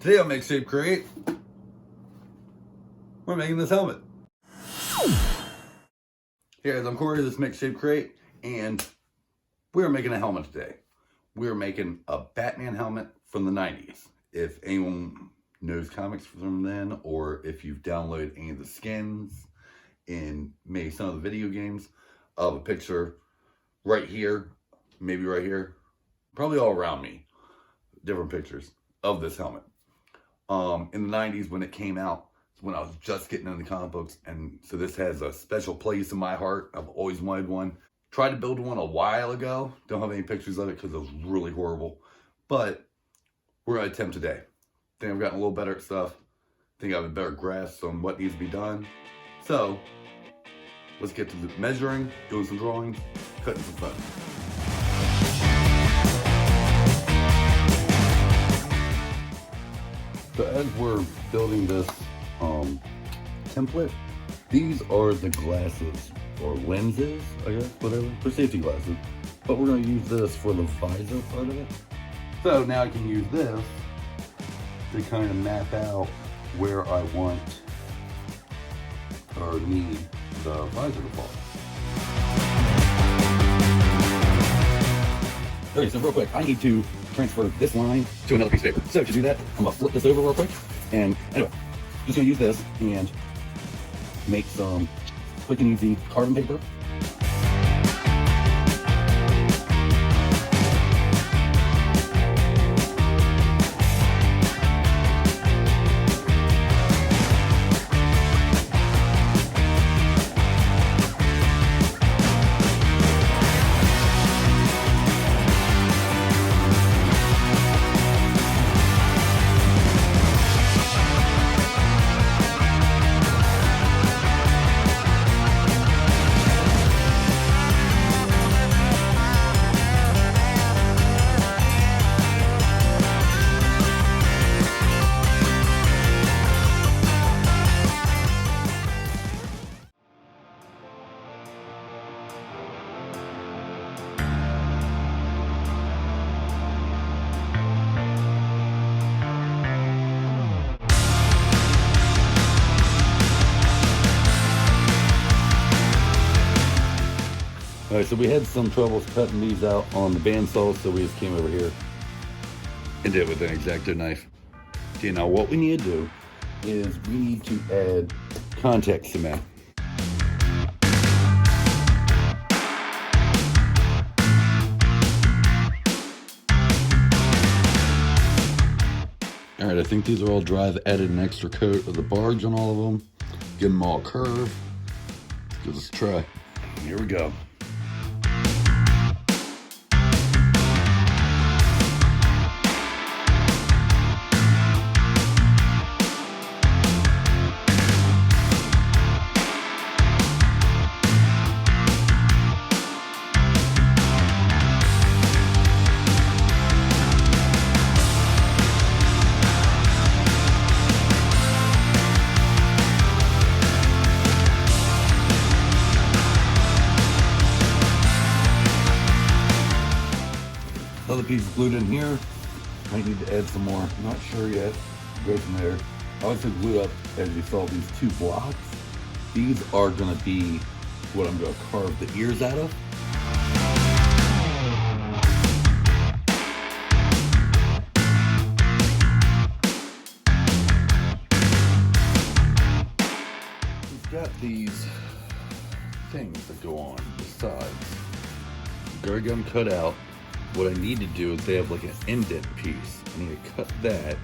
Today on Make Shape Create, we're making this helmet. Hey guys, I'm Corey, this is Make Shape Create, and we're making a helmet today. We're making a Batman helmet from the 90s. If anyone knows comics from then, or if you've downloaded any of the skins in maybe some of the video games, I'll have a picture right here, maybe right here, probably all around me, different pictures of this helmet. In the 90s when it came out, when I was just getting into comic books, and so this has a special place in my heart. I've always wanted one. Tried to build one a while ago. Don't have any pictures of it because it was really horrible. But we're going to attempt today. Think I've gotten a little better at stuff. Think I have a better grasp on what needs to be done. So, let's get to the measuring, doing some drawings, cutting some foam. So as we're building this template, these are the glasses, or lenses, I guess, whatever, for safety glasses. But we're going to use this for the visor part of it. So now I can use this to kind of map out where I want or need the visor to fall. Okay, so real quick, I need to transfer this line to another piece of paper. So to do that, I'm gonna flip this over real quick. And anyway, just gonna use this and make some quick and easy carbon paper. All right, so we had some troubles cutting these out on the bandsaw, so we just came over here and did it with an X-Acto knife. Okay, now what we need to do is we need to add contact cement. All right, I think these are all dry. I've added an extra coat of the barge on all of them. Get them all curved. Let's give this a try. Here we go. Other piece glued in here. Might need to add some more. Not sure yet. Go from there. I also glued up, as you saw, these two blocks. These are going to be what I'm going to carve the ears out of. We've got these things that go on the sides. Guard gun cut out. What I need to do is they have like an indent piece. I need to cut that,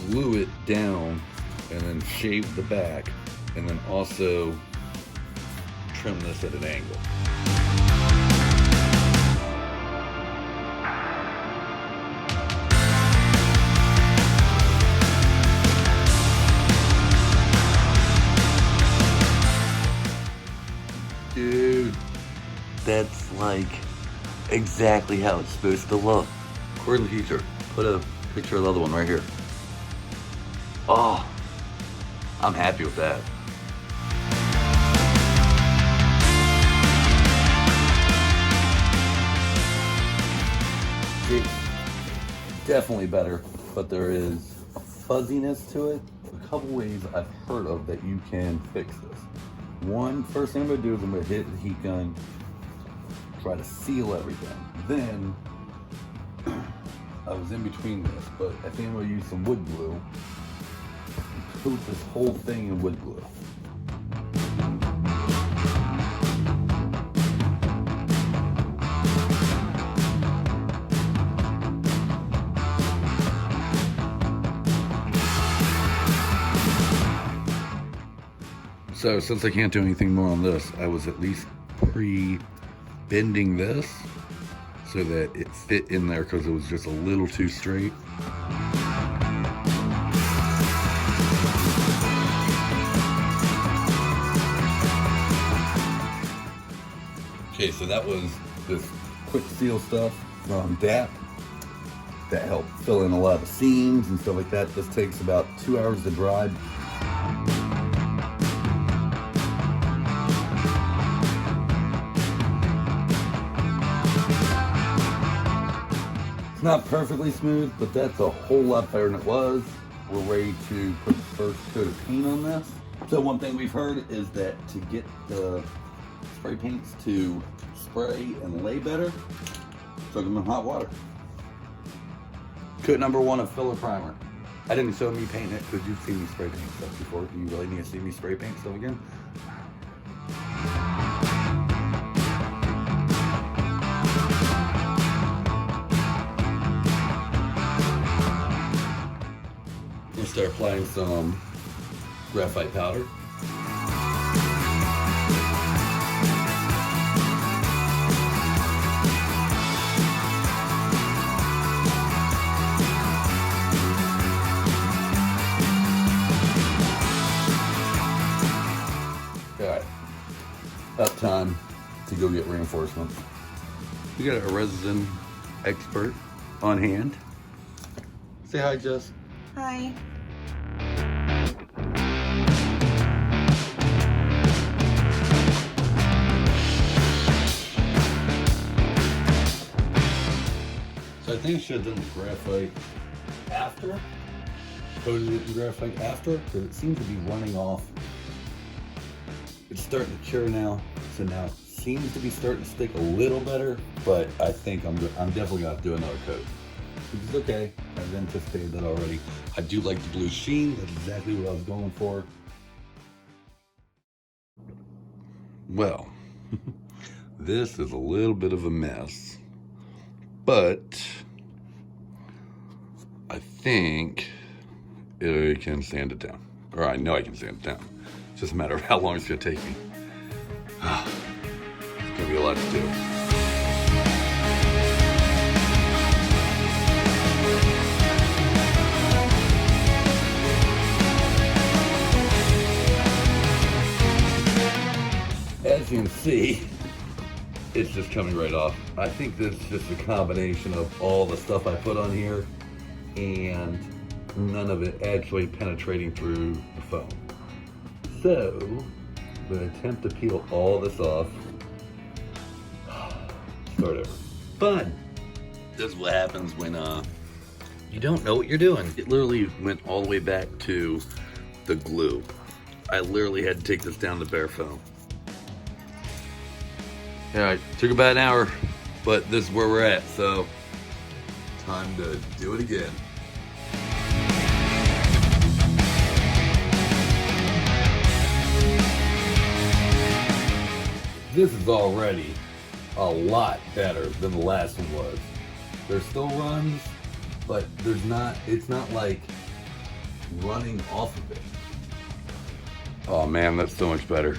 glue it down, and then shave the back, and then also trim this at an angle. Dude, that's like exactly how it's supposed to look. According to the teacher, put a picture of the other one right here. Oh, I'm happy with that. It's definitely better but there is a fuzziness to it. A couple ways I've heard of that you can fix this. One, first thing I'm gonna do is I'm gonna hit the heat gun, try to seal everything. Then, I was in between this, but I think I'm gonna use some wood glue and coat this whole thing in wood glue. So since I can't do anything more on this, I was at least pre-bending this so that it fit in there because it was just a little too straight. Okay, so that was this quick seal stuff from DAP that helped fill in a lot of the seams and stuff like that. This takes about 2 hours to dry. Not perfectly smooth, but that's a whole lot better than it was. We're ready to put the first coat of paint on this. So one thing we've heard is that to get the spray paints to spray and lay better, soak them in hot water. Coat number 1 of filler primer. I didn't show me painting it because you've seen me spray paint stuff before. Do you really need to see me spray paint stuff again? Start applying some graphite powder. Alright, up time to go get reinforcements. We got a resin expert on hand. Say hi, Jess. Hi. So I think I should have done the graphite after, coated it in graphite after, because it seems to be running off. It's starting to cure now, so now it seems to be starting to stick a little better, but I think I'm definitely gonna have to do another coat. Which is okay, I've anticipated that already. I do like the blue sheen, that's exactly what I was going for. Well, this is a little bit of a mess, but I think I can sand it down. Or I know I can sand it down. It's just a matter of how long it's gonna take me. It's gonna be a lot to do. As you can see, it's just coming right off. I think this is just a combination of all the stuff I put on here and none of it actually penetrating through the foam. So, I'm going to attempt to peel all this off. Start over. Fun! This is what happens when you don't know what you're doing. It literally went all the way back to the glue. I literally had to take this down to bare foam. Alright, took about an hour, but this is where we're at, so time to do it again. This is already a lot better than the last one was. There's still runs, but it's not like running off of it. Oh man, that's so much better.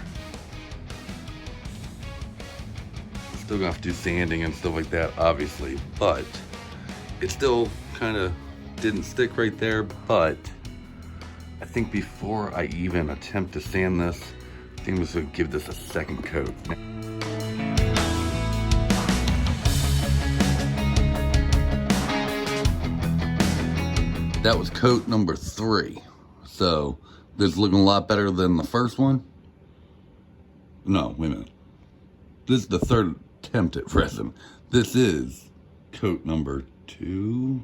Still gonna have to do sanding and stuff like that, obviously, but it still kind of didn't stick right there. But I think before I even attempt to sand this, I think I'm just gonna give this a second coat. That was coat number 3. So this is looking a lot better than the first one. No, wait a minute. This is the third attempt at resin. This is coat number 2.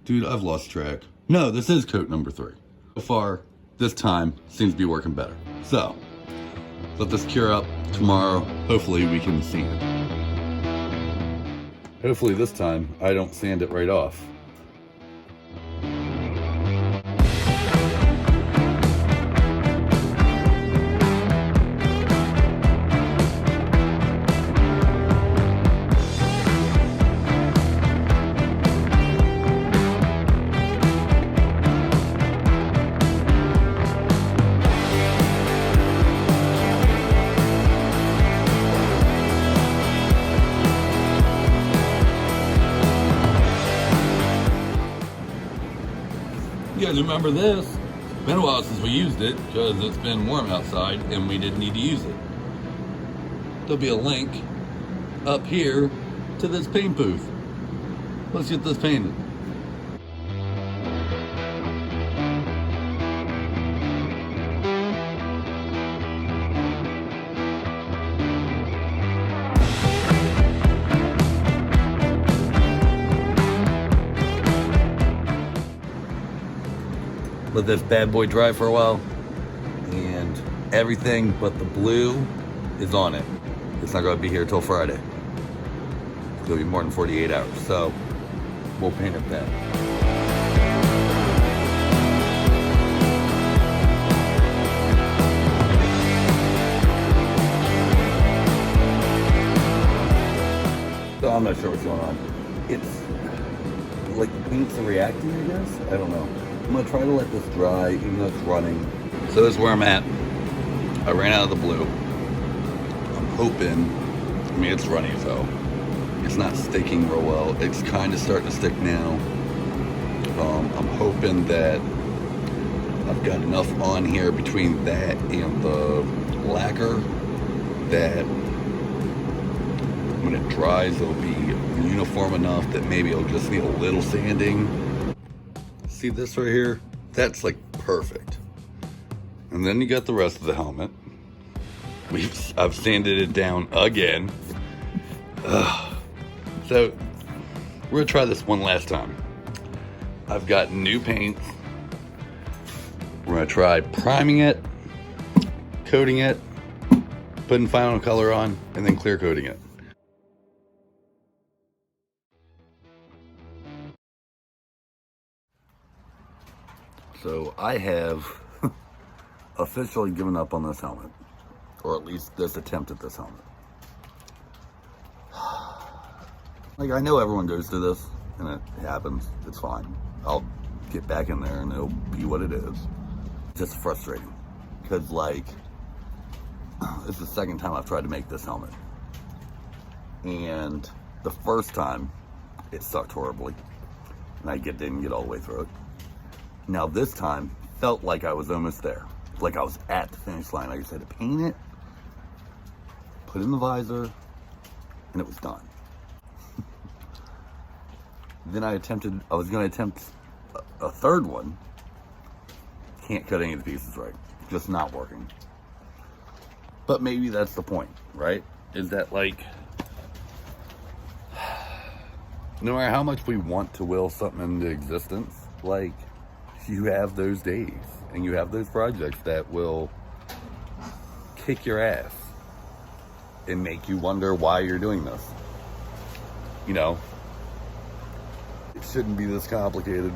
Dude, I've lost track. No, this is coat number 3. So far, this time seems to be working better. So, let this cure up. Tomorrow, hopefully we can sand. Hopefully this time, I don't sand it right off. You guys remember this? It's been a while since we used it because it's been warm outside and we didn't need to use it. There'll be a link up here to this paint booth. Let's get this painted. Let this bad boy dry for a while, and everything but the blue is on it. It's not going to be here till Friday. It's going to be more than 48 hours, so we'll paint it then. So I'm not sure what's going on. It's like the paints are reacting, I guess? I don't know. I'm gonna try to let this dry, even though it's running. So this is where I'm at. I ran out of the blue. I'm hoping, I mean it's runny, so it's not sticking real well. It's kind of starting to stick now. I'm hoping that I've got enough on here between that and the lacquer that when it dries, it'll be uniform enough that maybe it'll just need a little sanding. See this right here? That's like perfect. And then you got the rest of the helmet. I've sanded it down again. So we're gonna try this one last time. I've got new paint. We're gonna try priming it, coating it, putting final color on, and then clear coating it. So I have officially given up on this helmet, or at least this attempt at this helmet. Like, I know everyone goes through this, and it happens. It's fine. I'll get back in there, and it'll be what it is. It's just frustrating, because like, this is the second time I've tried to make this helmet, and the first time it sucked horribly, and I didn't get all the way through it. Now this time, felt like I was almost there. Like I was at the finish line. I just had to paint it, put in the visor, and it was done. Then I was gonna attempt a third one. Can't cut any of the pieces right. Just not working. But maybe that's the point, right? Is that like, no matter how much we want to will something into existence, like, you have those days and you have those projects that will kick your ass and make you wonder why you're doing this. You know, it shouldn't be this complicated.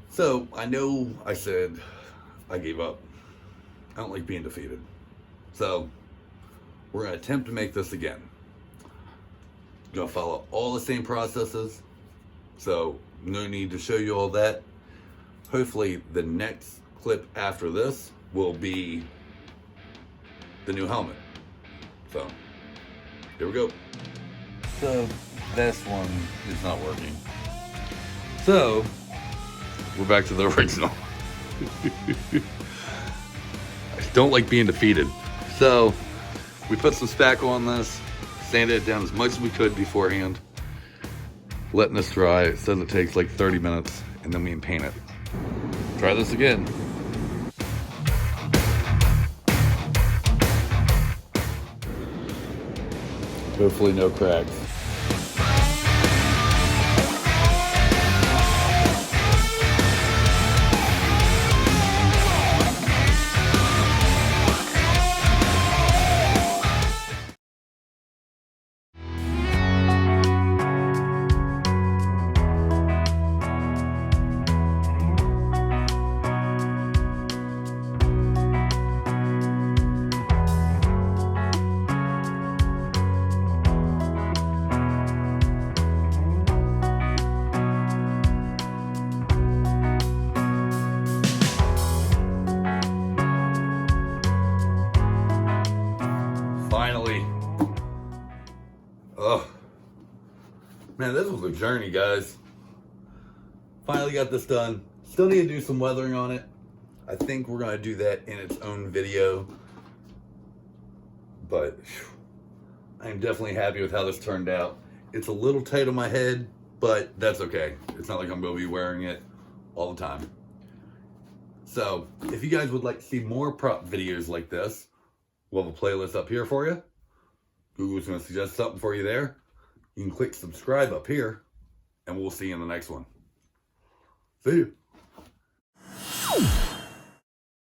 So I know I said I gave up. I don't like being defeated. So we're gonna attempt to make this again. Gonna follow all the same processes, so no need to show you all that. Hopefully the next clip after this will be the new helmet. So here we go. So this one is not working. So we're back to the original. I don't like being defeated. So we put some spackle on this, sanded it down as much as we could beforehand, letting this dry. It says it takes like 30 minutes, and then we can paint it. Try this again. Hopefully no cracks. Finally. Oh, man, this was a journey, guys. Finally got this done. Still need to do some weathering on it. I think we're going to do that in its own video. But I'm definitely happy with how this turned out. It's a little tight on my head, but that's okay. It's not like I'm going to be wearing it all the time. So if you guys would like to see more prop videos like this, we'll have a playlist up here for you. Google's going to suggest something for you there. You can click subscribe up here, and we'll see you in the next one. See you.